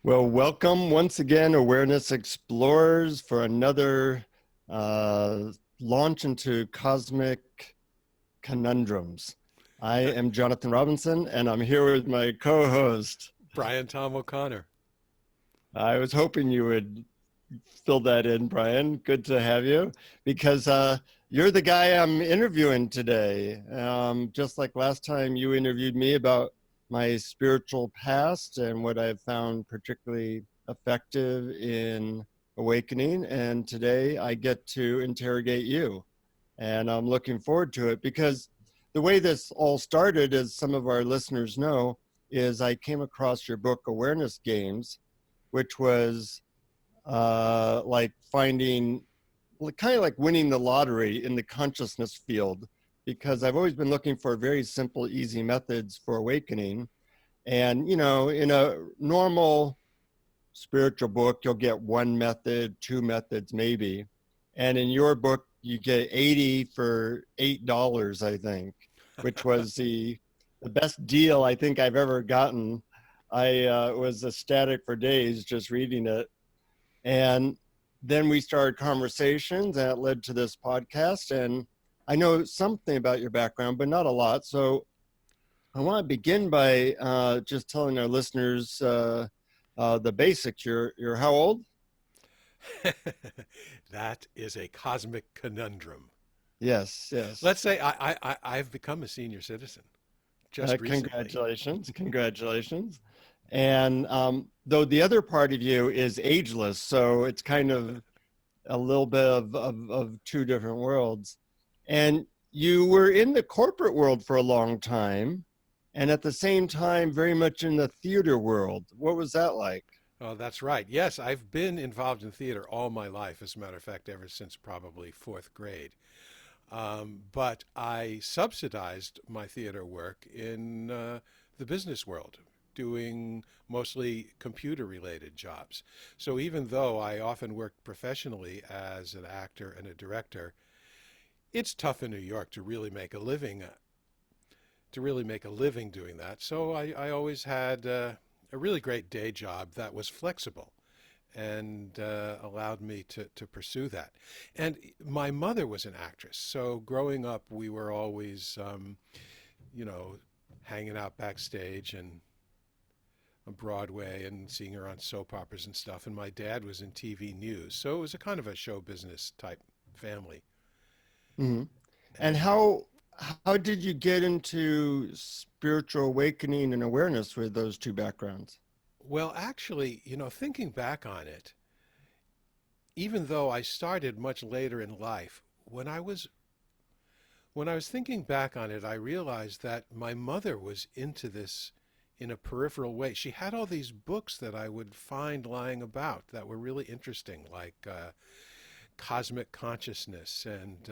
Well, welcome once again, Awareness Explorers, for another launch into cosmic conundrums. I am Jonathan Robinson, and I'm here with my co host. Brian Tom O'Connor. I was hoping you would fill that in, Brian. Good to have you because you're the guy I'm interviewing today. Just like last time you interviewed me about my spiritual past and what I've found particularly effective in awakening. And today I get to interrogate you. And I'm looking forward to it because the way this all started, as some of our listeners know, is I came across your book, Awareness Games, which was like finding kind of like winning the lottery in the consciousness field, because I've always been looking for very simple, easy methods for awakening. And, in a normal spiritual book, you'll get one method, two methods, maybe. And in your book, you get 80 for $8, I think, which was the best deal I think I've ever gotten. I was ecstatic for days just reading it. And then we started conversations that led to this podcast. And I know something about your background, but not a lot. So I want to begin by just telling our listeners the basics. You're how old? That is a cosmic conundrum. Yes, yes. Let's say I've become a senior citizen just recently. Congratulations, congratulations. And though the other part of you is ageless, so it's kind of a little bit of two different worlds. And you were in the corporate world for a long time, and at the same time, very much in the theater world. What was that like? Oh, that's right. Yes, I've been involved in theater all my life, as a matter of fact, ever since probably fourth grade. But I subsidized my theater work in the business world, doing mostly computer related jobs. So even though I often worked professionally as an actor and a director, it's tough in New York to really make a living doing that. So I always had a really great day job that was flexible and allowed me to pursue that. And my mother was an actress, so growing up, we were always, you know, hanging out backstage and on Broadway and seeing her on soap operas and stuff. And my dad was in TV news, so it was a kind of a show business type family. Hmm. And And how did you get into spiritual awakening and awareness with those two backgrounds? well, actually, thinking back on it, even though I started much later in life, when I was thinking back on it, I realized that my mother was into this in a peripheral way. She had all these books that I would find lying about that were really interesting, like Cosmic Consciousness, and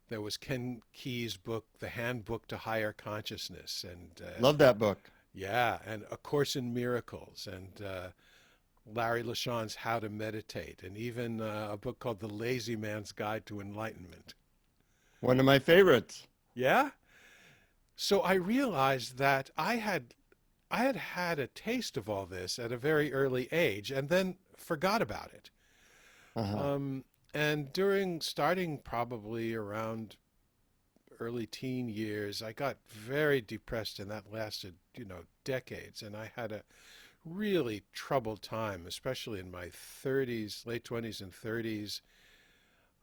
there was Ken Key's book, The Handbook to Higher Consciousness, and Love that book. yeah, and A Course in Miracles, and Larry LaShawn's How to Meditate, and even a book called The Lazy Man's Guide to Enlightenment. One of my favorites. Yeah? So I realized that I had had a taste of all this at a very early age and then forgot about it. Uh-huh. Um, and during starting probably around early teen years, I got very depressed, and that lasted, decades. And I had a really troubled time, especially in my 30s, late 20s and 30s.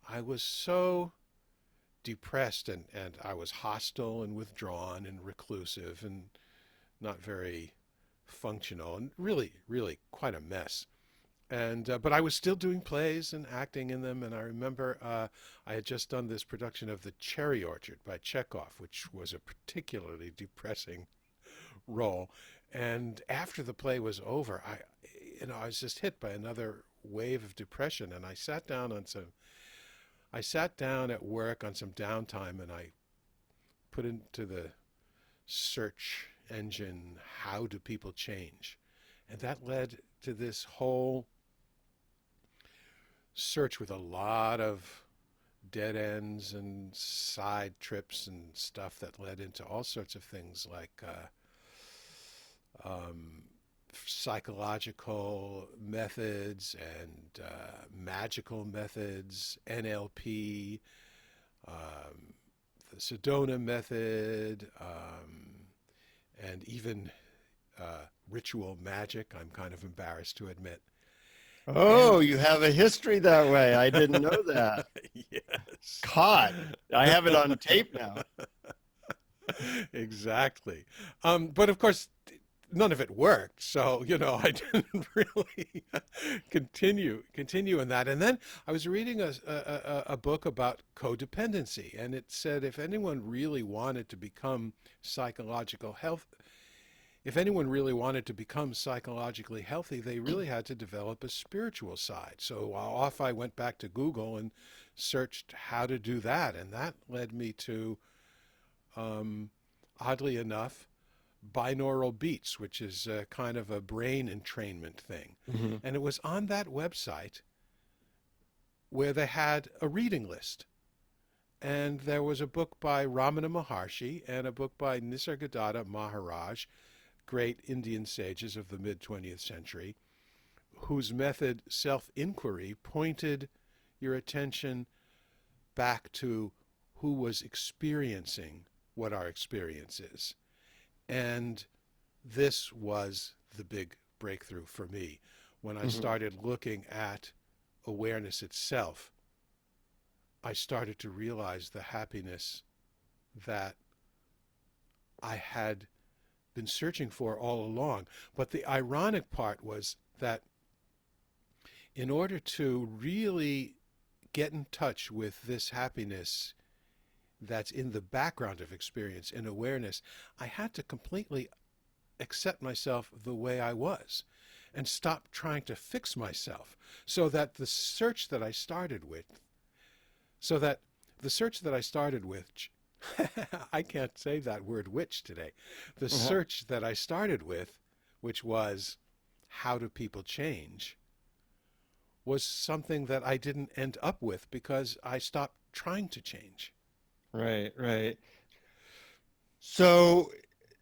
I was so depressed, and I was hostile and withdrawn and reclusive and not very functional and really, really quite a mess. And but I was still doing plays and acting in them. And I remember I had just done this production of The Cherry Orchard by Chekhov, which was a particularly depressing role. And after the play was over, I was just hit by another wave of depression. And I sat down at work on some downtime, and I put into the search engine, how do people change? And that led to this whole search with a lot of dead ends and side trips and stuff that led into all sorts of things like psychological methods and magical methods, NLP, um, the Sedona method, and even ritual magic, I'm kind of embarrassed to admit. Oh, And you have a history that way. I didn't know that. yes. Caught. I have it on tape now. Exactly. But of course, none of it worked. So, I didn't really continue in that. And then I was reading a book about codependency, and it said if anyone really wanted to become psychological health, if anyone really wanted to become psychologically healthy, they really had to develop a spiritual side. So off I went back to Google and searched how to do that, and that led me to, um, oddly enough, binaural beats, which is kind of a brain entrainment thing. Mhm. And it was on that website where they had a reading list. And there was a book by Ramana Maharshi and a book by Nisargadatta Maharaj, great Indian sages of the mid 20th century, whose method, self inquiry, pointed your attention back to who was experiencing what our experience is. And this was the big breakthrough for me when I Mhm. started looking at awareness itself. I started to realize the happiness that I had been searching for all along. But the ironic part was that in order to really get in touch with this happiness that's in the background of experience and awareness, I had to completely accept myself the way I was and stop trying to fix myself so that the search that I started with, so that the search that I started with, I can't say that word which today, the Uh-huh. search that I started with, which was how do people change, was something that I didn't end up with because I stopped trying to change. Right, right. So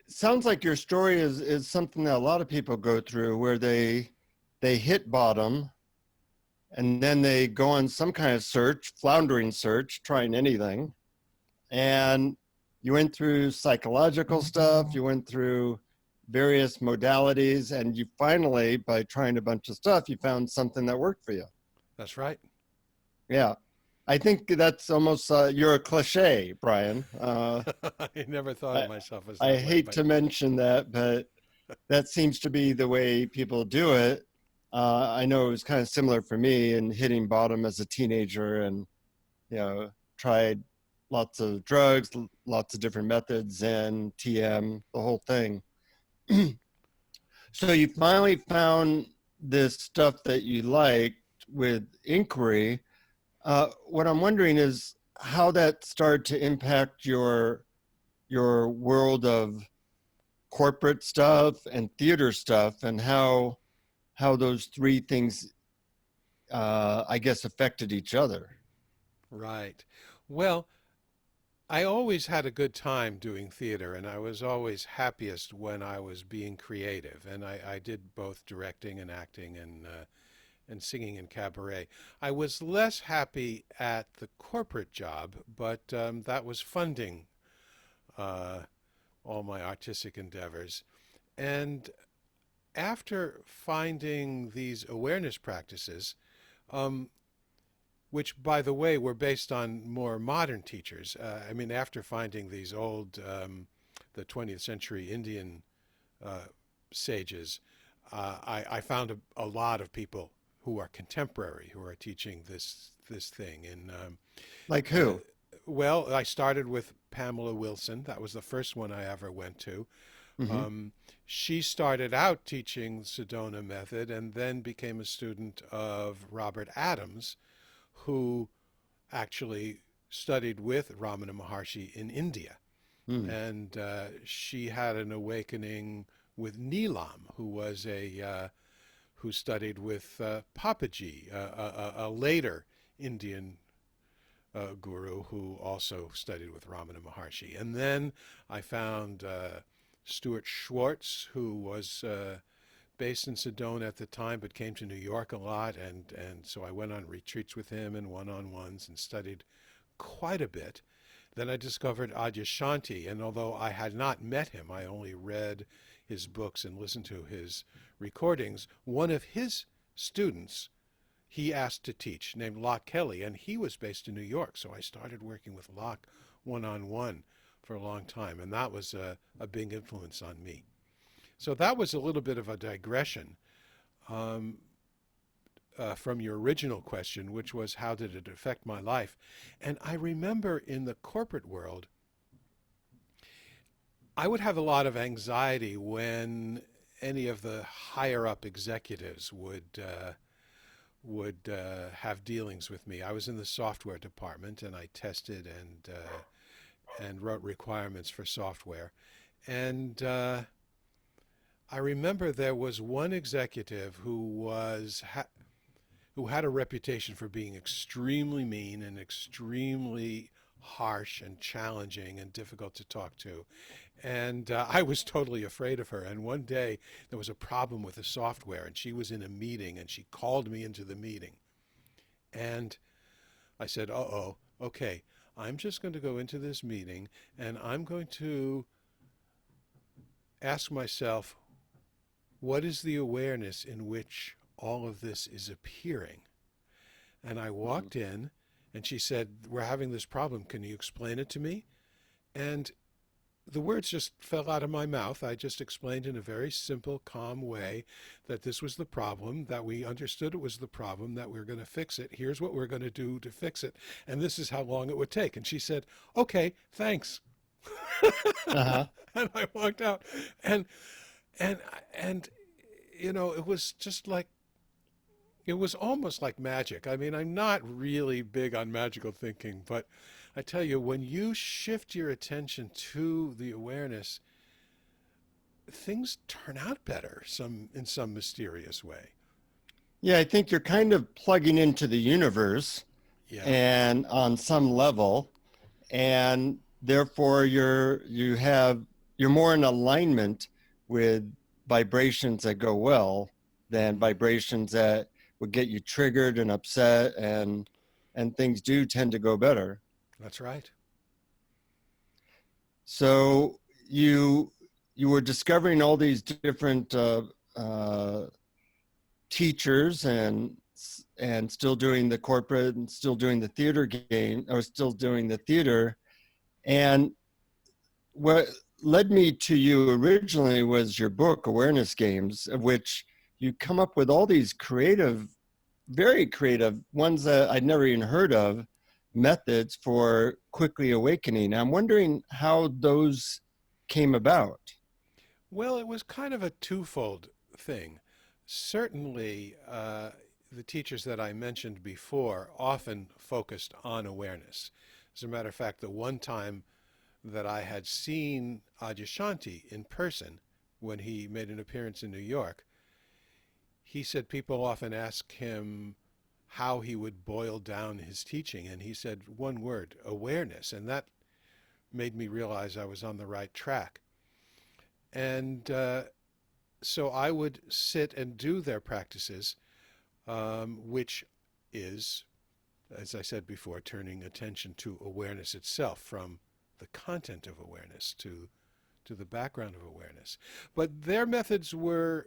sounds like your story is something that a lot of people go through where they hit bottom and then they go on some kind of search, floundering search, trying anything. And you went through psychological stuff, you went through various modalities, and you finally, by trying a bunch of stuff, you found something that worked for you. That's right. Yeah. I think that's almost, you're a cliche, Brian. I never thought of I, myself as I that way, hate but to mention that, but that seems to be the way people do it. I know it was kind of similar for me in hitting bottom as a teenager and, you know, tried lots of drugs, lots of different methods, and TM, the whole thing. So you finally found this stuff that you liked with inquiry. What I'm wondering is how that started to impact your world of corporate stuff and theater stuff, and how those three things, I guess, affected each other. right. Well, I always had a good time doing theater, and I was always happiest when I was being creative. And I did both directing and acting and singing in cabaret. I was less happy at the corporate job, but that was funding uh, all my artistic endeavors. And after finding these awareness practices, um, which, by the way, were based on more modern teachers. I mean, after finding these old, the 20th century Indian uh, sages, I found a lot of people who are contemporary who are teaching this thing. And Like uh, who? well, I started with Pamela Wilson. That was the first one I ever went to. Hmm. Um, she started out teaching Sedona method and then became a student of Robert Adams, who actually studied with Ramana Maharshi in India. Mm. And she had an awakening with Neelam, who was who studied with Papaji, a later Indian guru who also studied with Ramana Maharshi. And then I found Stuart Schwartz, who was based in Sedona at the time, but came to New York a lot, and so I went on retreats with him and one-on-ones and studied quite a bit. Then I discovered Adyashanti, and although I had not met him, I only read his books and listened to his recordings. One of his students he asked to teach, named Locke Kelly, and he was based in New York. So I started working with Locke one-on-one for a long time, and that was a big influence on me. So that was a little bit of a digression um, from your original question, which was how did it affect my life? And I remember in the corporate world, I would have a lot of anxiety when any of the higher up executives would have dealings with me. I was in the software department, and I tested and wrote requirements for software. And I remember there was one executive who had a reputation for being extremely mean and extremely harsh and challenging and difficult to talk to. And I was totally afraid of her. And one day there was a problem with the software, and she was in a meeting, and she called me into the meeting. And I said, uh-oh, okay, I'm just going to go into this meeting, and I'm going to ask myself, what is the awareness in which all of this is appearing? And I walked in, and she said, we're having this problem. Can you explain it to me? And the words just fell out of my mouth. I just explained in a very simple, calm way that this was the problem, that we understood it was the problem, that we were going to fix it. Here's what we're going to do to fix it. And this is how long it would take. And she said, okay, thanks. Uh-huh. And I walked out. And, and, and, it was just like, it was almost like magic. I mean, I'm not really big on magical thinking, but I tell you, when you shift your attention to the awareness, things turn out better in some mysterious way. Yeah, I think you're kind of plugging into the universe Yeah, and on some level, and therefore you're more in alignment with vibrations that go well than vibrations that would get you triggered and upset, and things do tend to go better. that's right. So you were discovering all these different uh, teachers and still doing the corporate and still doing the theater game, or still doing the theater. And what led me to you originally was your book, Awareness Games, of which you come up with all these creative, very creative ones that I'd never even heard of, methods for quickly awakening. I'm wondering how those came about. Well, it was kind of a twofold thing. Certainly, the teachers that I mentioned before often focused on awareness. As a matter of fact, the one time that I had seen Adyashanti in person when he made an appearance in New York, he said people often ask him how he would boil down his teaching, and he said one word, awareness, and that made me realize I was on the right track. And so I would sit and do their practices, which is, as I said before, turning attention to awareness itself, from the content of awareness to the background of awareness. But their methods were,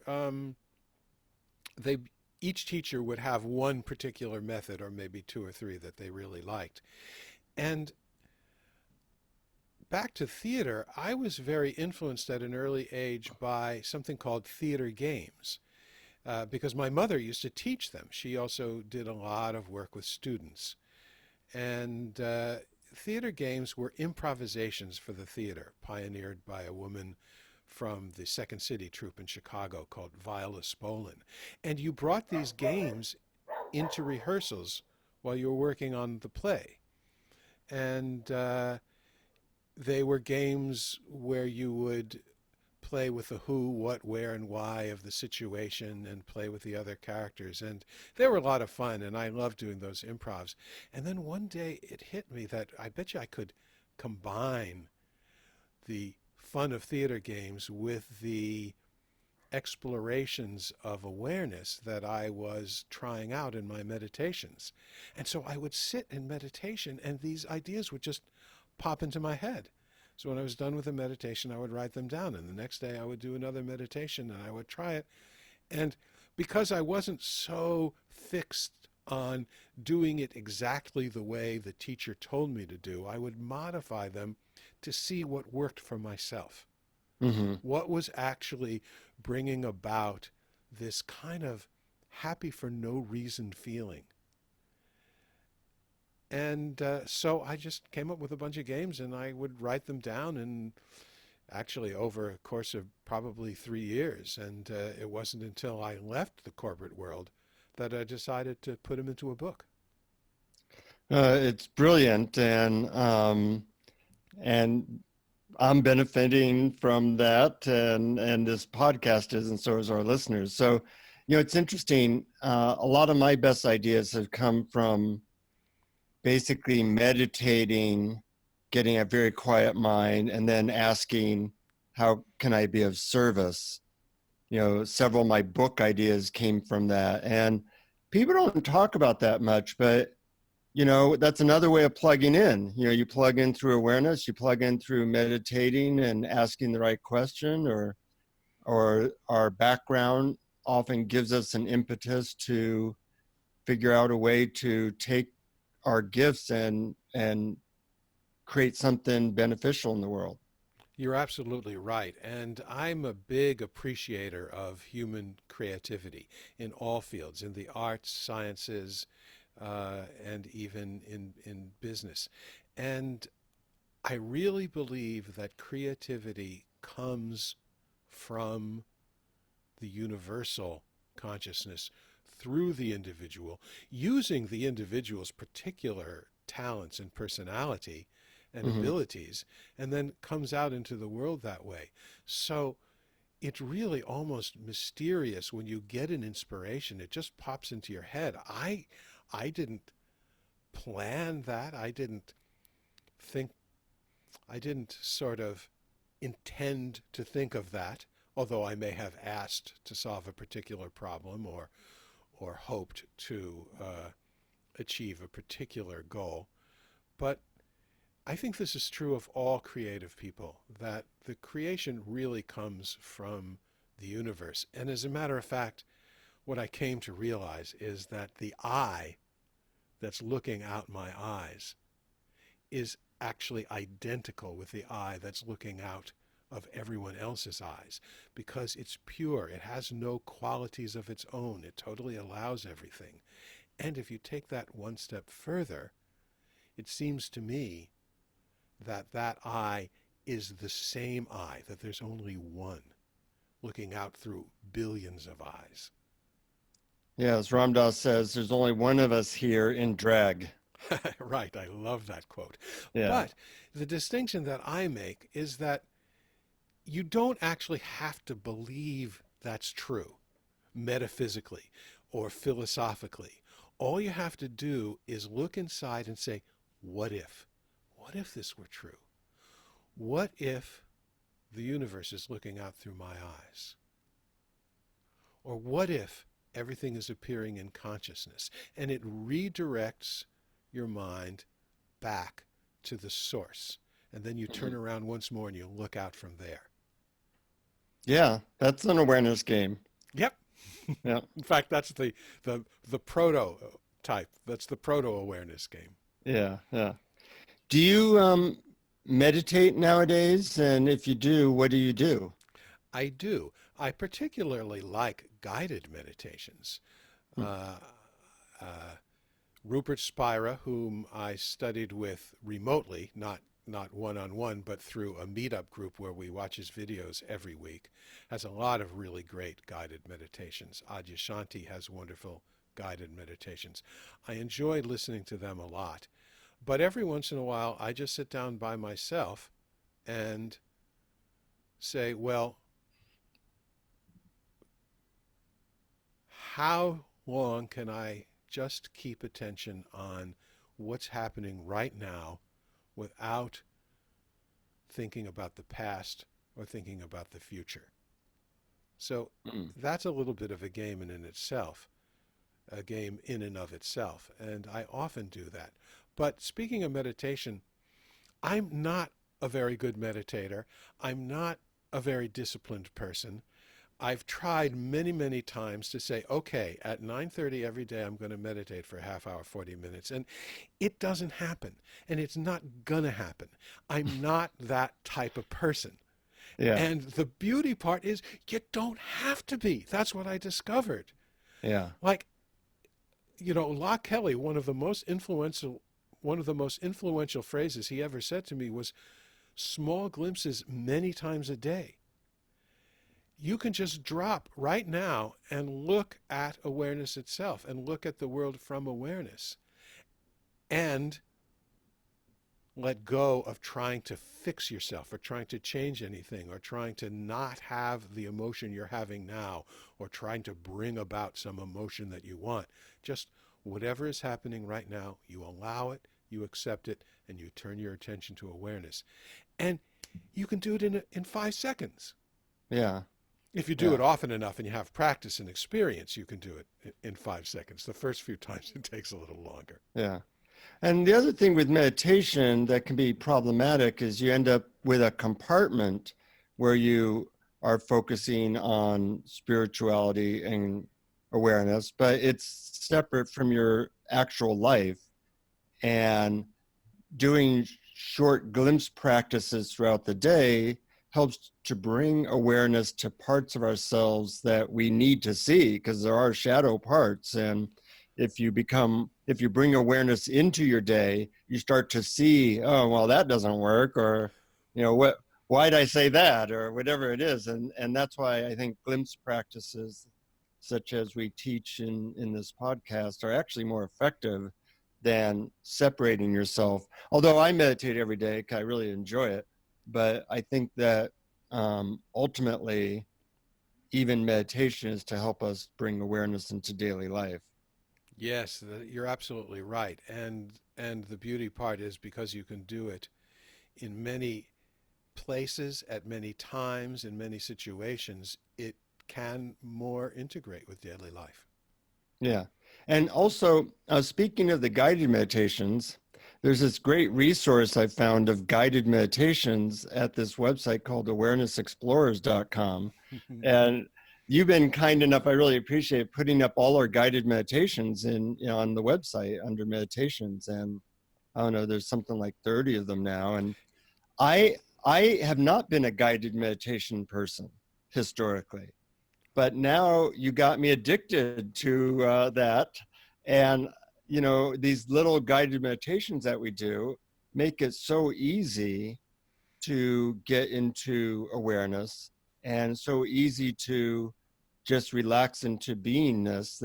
they each teacher would have one particular method, or maybe two or three, that they really liked. And back to theater, I was very influenced at an early age by something called theater games, because my mother used to teach them. She also did a lot of work with students. And theater games were improvisations for the theater, pioneered by a woman from the Second City troupe in Chicago called Viola Spolin. And you brought these games into rehearsals while you were working on the play. And they were games where you would play with the who, what, where, and why of the situation and play with the other characters. And they were a lot of fun, and I loved doing those improvs. And then one day it hit me that I bet you I could combine the fun of theater games with the explorations of awareness that I was trying out in my meditations. And so I would sit in meditation and these ideas would just pop into my head. So when I was done with a meditation, I would write them down. And the next day I would do another meditation and I would try it. And because I wasn't so fixed on doing it exactly the way the teacher told me to do, I would modify them to see what worked for myself. Hmm. What was actually bringing about this kind of happy for no reason feeling. And so I just came up with a bunch of games and I would write them down, and actually over a course of probably 3 years. And it wasn't until I left the corporate world that I decided to put them into a book. It's brilliant, and I'm benefiting from that, and this podcast is, and so is our listeners. So, it's interesting. A lot of my best ideas have come from basically meditating, getting a very quiet mind, and then asking, how can I be of service? Several of my book ideas came from that. And people don't talk about that much, but that's another way of plugging in. You plug in through awareness, you plug in through meditating and asking the right question, or our background often gives us an impetus to figure out a way to take our gifts and create something beneficial in the world. You're absolutely right. And I'm a big appreciator of human creativity in all fields, in the arts, sciences, and even in business. And I really believe that creativity comes from the universal consciousness through the individual, using the individual's particular talents and personality and Hmm. abilities, and then comes out into the world that way. So it's really almost mysterious when you get an inspiration. It just pops into your head. I didn't plan that. Think I didn't sort of intend to think of that, although I may have asked to solve a particular problem or hoped to achieve a particular goal. But I think this is true of all creative people, that the creation really comes from the universe. And as a matter of fact, what I came to realize is that the eye that's looking out my eyes is actually identical with the eye that's looking out of everyone else's eyes, because it's pure. It has no qualities of its own. It totally allows everything. And if you take that one step further, it seems to me that that eye is the same eye, that there's only one looking out through billions of eyes. Yeah, as Ram Dass says, there's only one of us here in drag. Right, I love that quote. Yeah. But the distinction that I make is that you don't actually have to believe that's true metaphysically or philosophically. All you have to do is look inside and say, what if? What if this were true? What if the universe is looking out through my eyes? Or what if everything is appearing in consciousness? And it redirects your mind back to the source. And then you turn around once more and you look out from there. Yeah, that's an awareness game. Yep. Yeah. In fact, that's the prototype. That's the proto awareness game. Yeah. Yeah. Do you meditate nowadays? And if you do, what do you do? I do. I particularly like guided meditations. Hmm. Uh, uh, Rupert Spira, whom I studied with remotely, not one-on-one, but through a meetup group where we watch his videos every week, has a lot of really great guided meditations. Adyashanti has wonderful guided meditations. I enjoy listening to them a lot. But every once in a while, I just sit down by myself and say, well, how long can I just keep attention on what's happening right now without thinking about the past or thinking about the future? So Mm. that's a little bit of a game in itself, a game in and of itself. And I often do that. But speaking of meditation, I'm not a very good meditator. I'm not a very disciplined person. I've tried many, many times to say, okay, at 9:30 every day, I'm going to meditate for a half hour, 40 minutes. And it doesn't happen. And it's not going to happen. I'm not that type of person. Yeah. And the beauty part is you don't have to be. That's what I discovered. Yeah. Like, Locke Kelly, one of the most influential phrases he ever said to me was small glimpses many times a day. You can just drop right now and look at awareness itself and look at the world from awareness and let go of trying to fix yourself or trying to change anything or trying to not have the emotion you're having now or trying to bring about some emotion that you want. Just whatever is happening right now, you allow it, you accept it, and you turn your attention to awareness. And you can do it in 5 seconds. Yeah. If you do Yeah. it often enough and you have practice and experience, you can do it in 5 seconds. The first few times it takes a little longer. Yeah. And the other thing with meditation that can be problematic is you end up with a compartment where you are focusing on spirituality and awareness, but it's separate from your actual life. And doing short glimpse practices throughout the day helps to bring awareness to parts of ourselves that we need to see, because there are shadow parts. And if you bring awareness into your day, you start to see, oh well, that doesn't work, or why'd I say that, or whatever it is. And that's why I think glimpse practices such as we teach in this podcast are actually more effective than separating yourself. Although I meditate every day, 'cause I really enjoy it, but I think that ultimately, even meditation is to help us bring awareness into daily life. Yes, you're absolutely right. And the beauty part is because you can do it in many places, at many times, in many situations, it can more integrate with daily life. Yeah. And also, speaking of the guided meditations, there's this great resource I found of guided meditations at this website called awarenessexplorers.com. And you've been kind enough, I really appreciate putting up all our guided meditations on the website under meditations. And I don't know, there's something like 30 of them now. And I I have not been a guided meditation person historically, but now you got me addicted to that. And these little guided meditations that we do make it so easy to get into awareness and so easy to just relax into beingness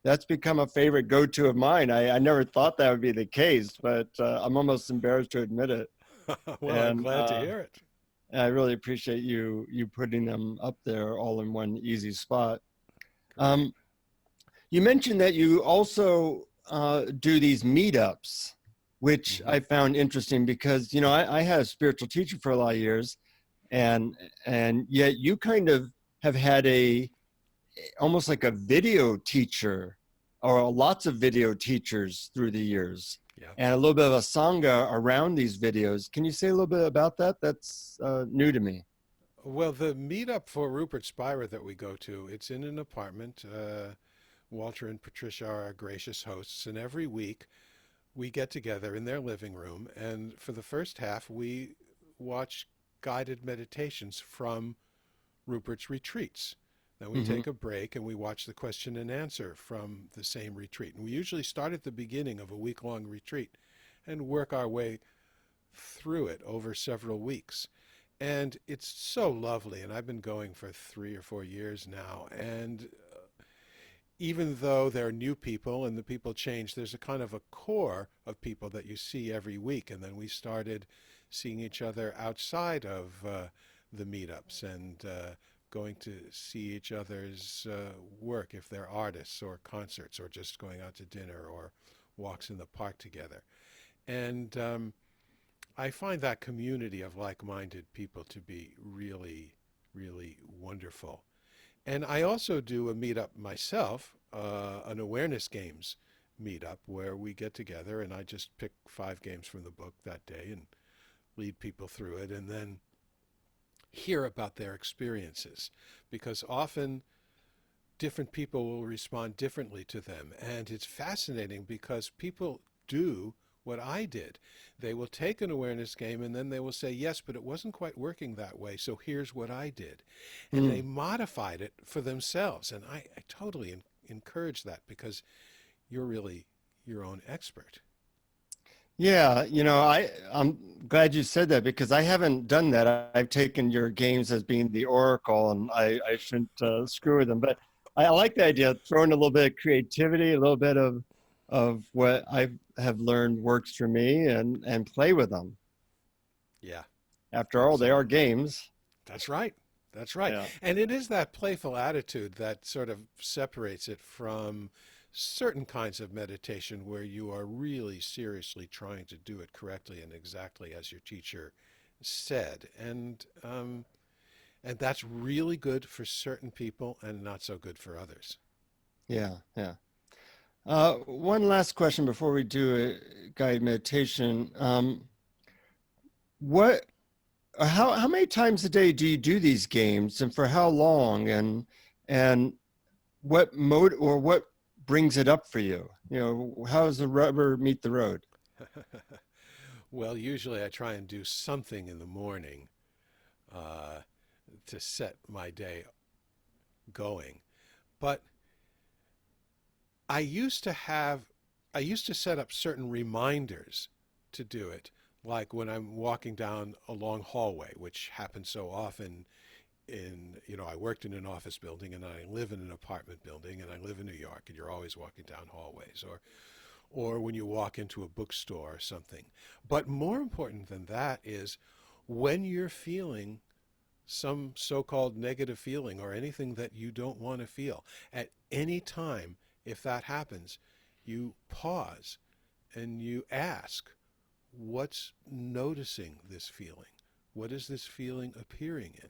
that's become a favorite go-to of mine. I never thought that would be the case, but I'm almost embarrassed to admit it. Well, I'm And glad to hear it. I really appreciate you putting them up there all in one easy spot. Great. Um, you mentioned that you also do these meetups, which Hmm. I found interesting because I had a spiritual teacher for a lot of years, and yet you kind of have had a almost like a video teacher, or lots of video teachers through the years, Yeah. and a little bit of a sangha around these videos. Can you say a little bit about that? That's new to me. Well, the meetup for Rupert Spira that we go to, it's in an apartment. Walter and Patricia are our gracious hosts, and every week we get together in their living room, and for the first half, we watch guided meditations from Rupert's retreats. Then we Hmm. take a break and we watch the question and answer from the same retreat. And we usually start at the beginning of a week-long retreat and work our way through it over several weeks. And it's so lovely. And I've been going for 3 or 4 years now. And even though there are new people and the people change, there's a kind of a core of people that you see every week. And then we started seeing each other outside of the meetups and going to see each other's work if they're artists or concerts or just going out to dinner or walks in the park together. And I find that community of like minded people to be really, really wonderful. And I also do a meetup myself, an awareness games meetup where we get together and I just pick 5 games from the book that day and lead people through it and then hear about their experiences because often different people will respond differently to them. And it's fascinating because people do what I did. They will take an awareness game and then they will say, yes, but it wasn't quite working that way. So here's what I did. And they Mm. modified it for themselves. And I totally encourage that because you're really your own expert. Yeah, I'm glad you said that because I haven't done that. I've taken your games as being the oracle, and I shouldn't screw with them. But I like the idea of throwing a little bit of creativity, a little bit of what I have learned works for me, and play with them. Yeah, After all, they are exactly. games. That's right. That's right. Yeah, And it is that playful attitude that sort of separates it from certain kinds of meditation where you are really seriously trying to do it correctly and exactly as your teacher said. And that's really good for certain people and not so good for others. yeah, yeah. One last question before we do a guided meditation. What how many times a day do you do these games, and for how long, and what mode or what brings it up for you? How does the rubber meet the road? Well, usually I try and do something in the morning uh, to set my day going. But I used to have, I used to set up certain reminders to do it, like when I'm walking down a long hallway, which happens so often I worked in an office building and I live in an apartment building and I live in New York and you're always walking down hallways or when you walk into a bookstore or something. But more important than that is when you're feeling some so-called negative feeling or anything that you don't want to feel. At any time, if that happens, you pause and you ask, what's noticing this feeling? What is this feeling appearing in?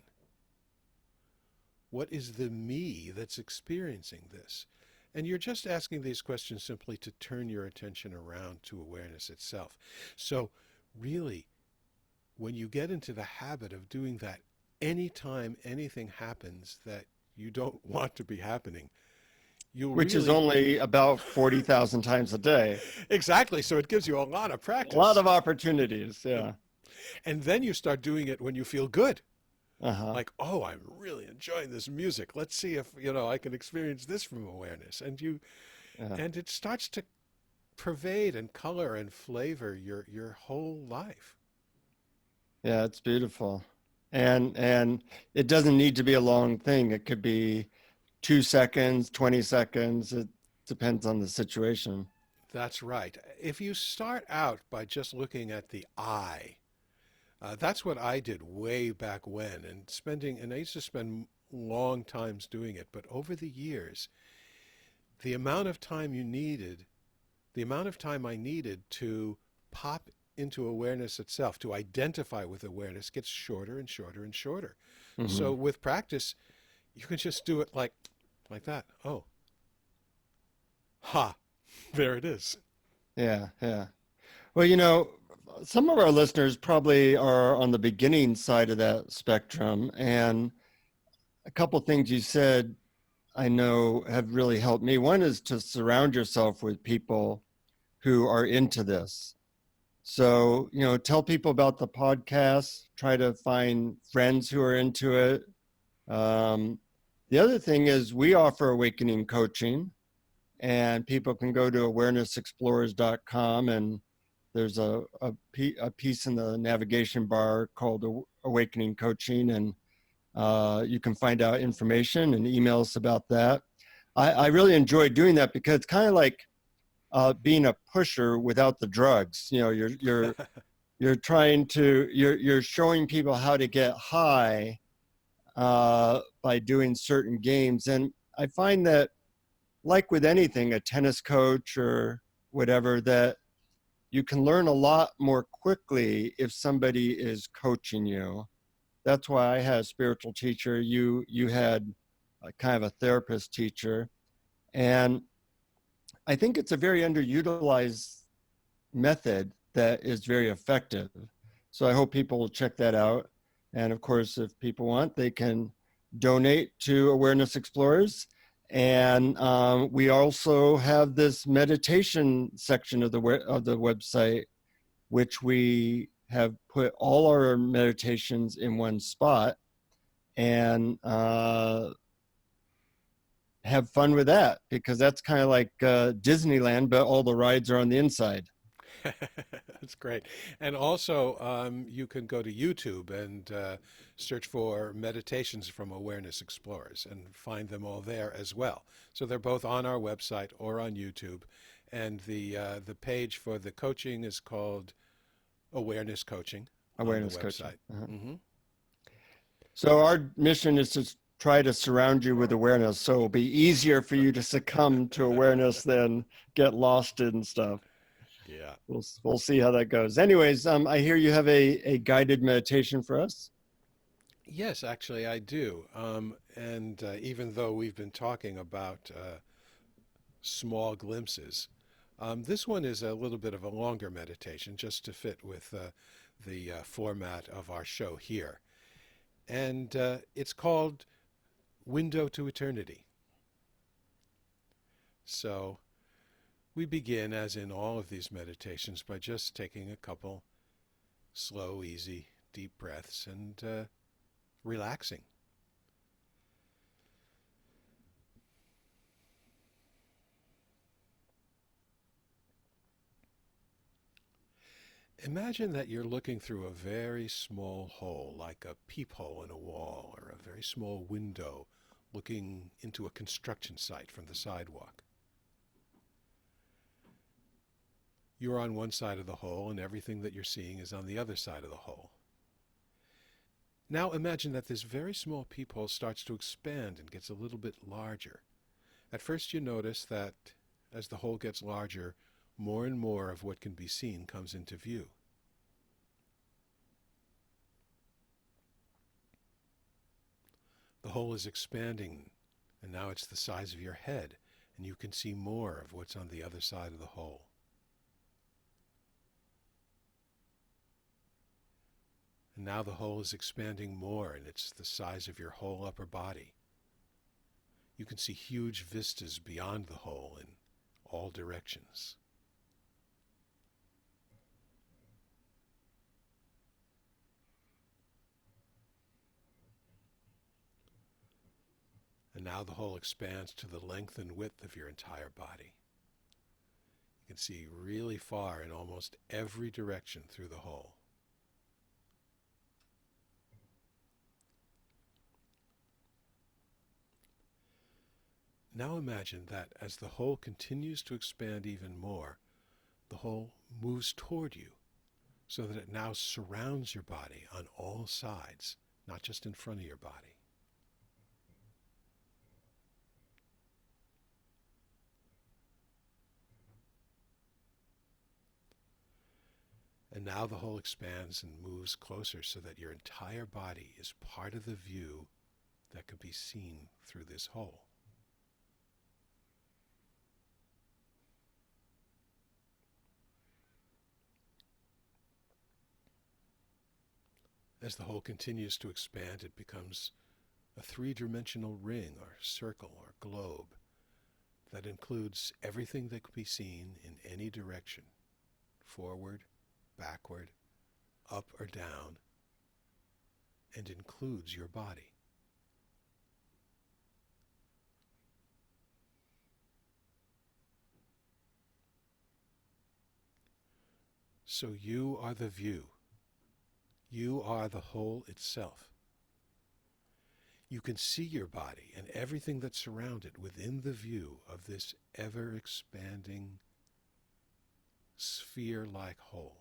What is the me that's experiencing this? And you're just asking these questions simply to turn your attention around to awareness itself. So really, when you get into the habit of doing that anytime anything happens that you don't want to be happening, you'll Which is really only about 40,000 times a day. exactly. So it gives you a lot of A lot practice. of opportunities. Yeah. And then you start doing it when you feel good. Uh-huh. Like, oh, I'm really enjoying this music. Let's see if, I can experience this from awareness. Yeah. And it starts to pervade and color and flavor your whole life. Yeah, it's beautiful. And it doesn't need to be a long thing. It could be 2 seconds, 20 seconds. It depends on the situation. That's right. If you start out by just looking at the I, that's what I did way back when, and I used to spend long times doing it. But over the years, the amount of time you needed, the amount of time I needed to pop into awareness itself, to identify with awareness, gets shorter and shorter and shorter. Hmm. So with practice, you can just do it like that. Oh, ha, there it is. Yeah, yeah. Well, some of our listeners probably are on the beginning side of that spectrum. And a couple things you said I know have really helped me. One is to surround yourself with people who are into this. So, tell people about the podcast, try to find friends who are into it. Um, the other thing is we offer awakening coaching, and people can go to awarenessexplorers.com, and there's a piece in the navigation bar called Awakening Coaching, and you can find out information and email us about that. I really enjoy doing that because it's kind of like being a pusher without the drugs. You're trying to you're showing people how to get high by doing certain games, and I find that, like with anything, a tennis coach or whatever, that you can learn a lot more quickly if somebody is coaching you. That's why I had a spiritual teacher. You had a kind of a therapist teacher. And I think it's a very underutilized method that is very effective. So I hope people will check that out. And of course, if people want, they can donate to Awareness Explorers. And we also have this meditation section of the website, which we have put all our meditations in one spot, and have fun with that, because that's kind of like Disneyland, but all the rides are on the inside. That's great. And also, you can go to YouTube and search for meditations from Awareness Explorers and find them all there as well. So they're both on our website or on YouTube. And the page for the coaching is called Awareness Coaching on the Awareness coaching. website. Uh-huh. Hmm. So our mission is to try to surround you with awareness, so it'll be easier for you to succumb to awareness than get lost in stuff. Yeah. We'll see how that goes. Anyways, I hear you have a guided meditation for us. Yes, actually, I do. And even though we've been talking about small glimpses, this one is a little bit of a longer meditation just to fit with the format of our show here. And it's called Window to Eternity. So we begin, as in all of these meditations, by just taking a couple slow, easy, deep breaths and relaxing. Imagine that you're looking through a very small hole, like a peephole in a wall or a very small window looking into a construction site from the sidewalk. You're on one side of the hole, and everything that you're seeing is on the other side of the hole. Now imagine that this very small peephole starts to expand and gets a little bit larger. At first you notice that as the hole gets larger, more and more of what can be seen comes into view. The hole is expanding, and now it's the size of your head, and you can see more of what's on the other side of the hole. And now the hole is expanding more, and it's the size of your whole upper body. You can see huge vistas beyond the hole in all directions. And now the hole expands to the length and width of your entire body. You can see really far in almost every direction through the hole. Now imagine that as the hole continues to expand even more, the hole moves toward you so that it now surrounds your body on all sides, not just in front of your body. And now the hole expands and moves closer so that your entire body is part of the view that can be seen through this hole. As the hole continues to expand, it becomes a three-dimensional ring or circle or globe that includes everything that can be seen in any direction, forward, backward, up or down, and includes your body. So you are the view. You are the whole itself. You can see your body and everything that's surrounded within the view of this ever-expanding sphere-like whole.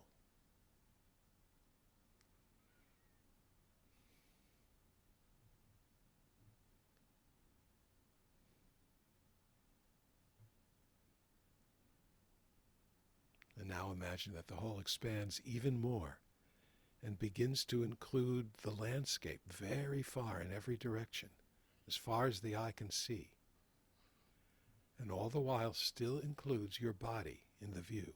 And now imagine that the whole expands even more and begins to include the landscape very far in every direction. as far as the eye can see, and all the while still includes your body in the view.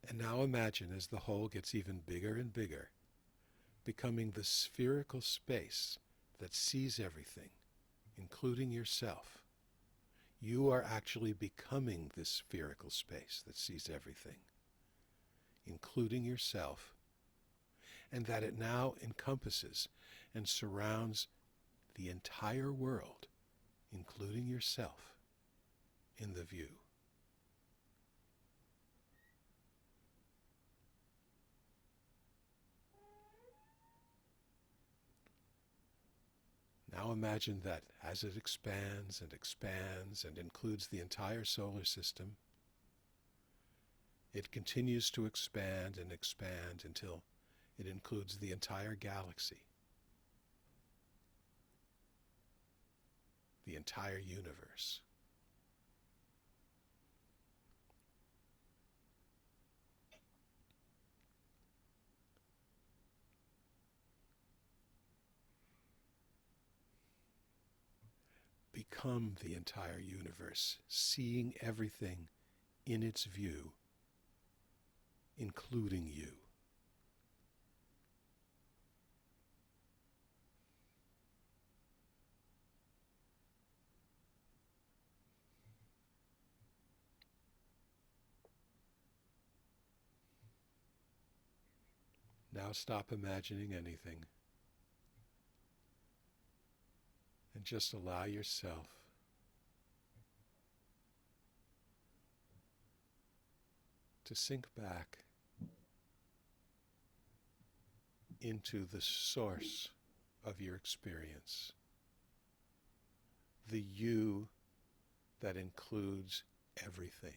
And now imagine as the whole gets even bigger and bigger, becoming the spherical space that sees everything, including yourself. You are actually becoming this spherical space that sees everything, including yourself, and that it now encompasses and surrounds the entire world, including yourself, in the view. Now imagine that as it expands and includes the entire solar system, it continues to expand and expand until it includes the entire galaxy, the entire universe. Become the entire universe, seeing everything in its view, including you. Now stop imagining anything and just allow yourself to sink back into the source of your experience, the you that includes everything,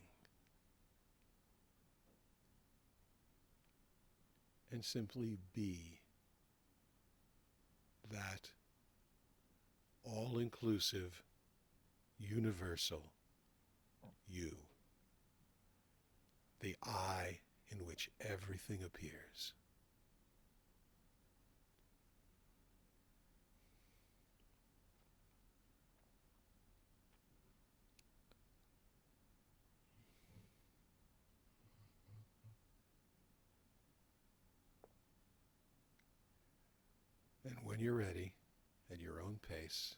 and simply be that all-inclusive, universal you, the I in which everything appears. And when you're ready, at your own pace,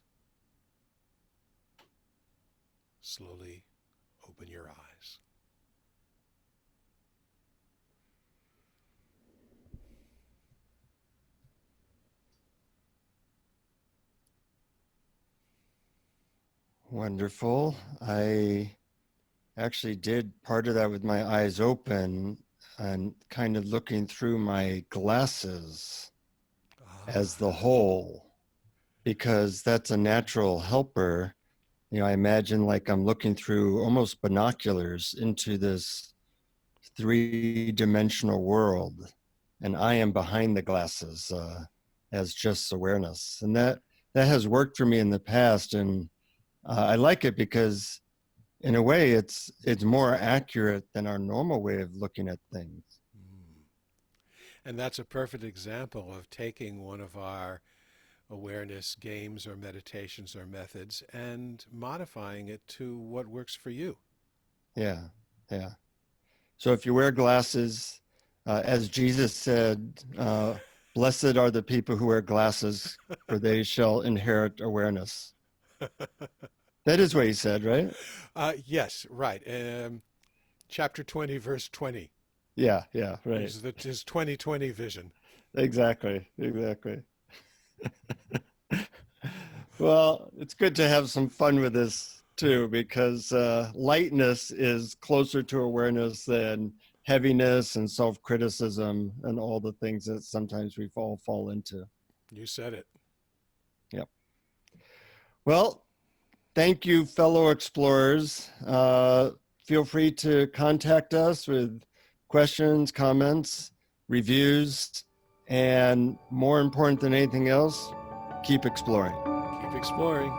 slowly open your eyes. Wonderful. I actually did part of that with my eyes open and kind of looking through my glasses as the whole, because that's a natural helper. You know, I imagine like I'm looking through almost binoculars into this three-dimensional world, and I am behind the glasses as just awareness. And that has worked for me in the past, and I like it because in a way it's more accurate than our normal way of looking at things. Mm. And that's a perfect example of taking one of our awareness games or meditations or methods and modifying it to what works for you. Yeah, yeah. So if you wear glasses, as Jesus said, blessed are the people who wear glasses, for they shall inherit awareness. That is what he said, right? Yes, right. Chapter 20, verse 20 Yeah, yeah, right. is his 2020 vision. Exactly, exactly. Well, it's good to have some fun with this too, because lightness is closer to awareness than heaviness and self-criticism and all the things that sometimes we fall into. You said it. Yep. Well, thank you, fellow explorers. Feel free to contact us with questions, comments, reviews, and more important than anything else, keep exploring. Keep exploring.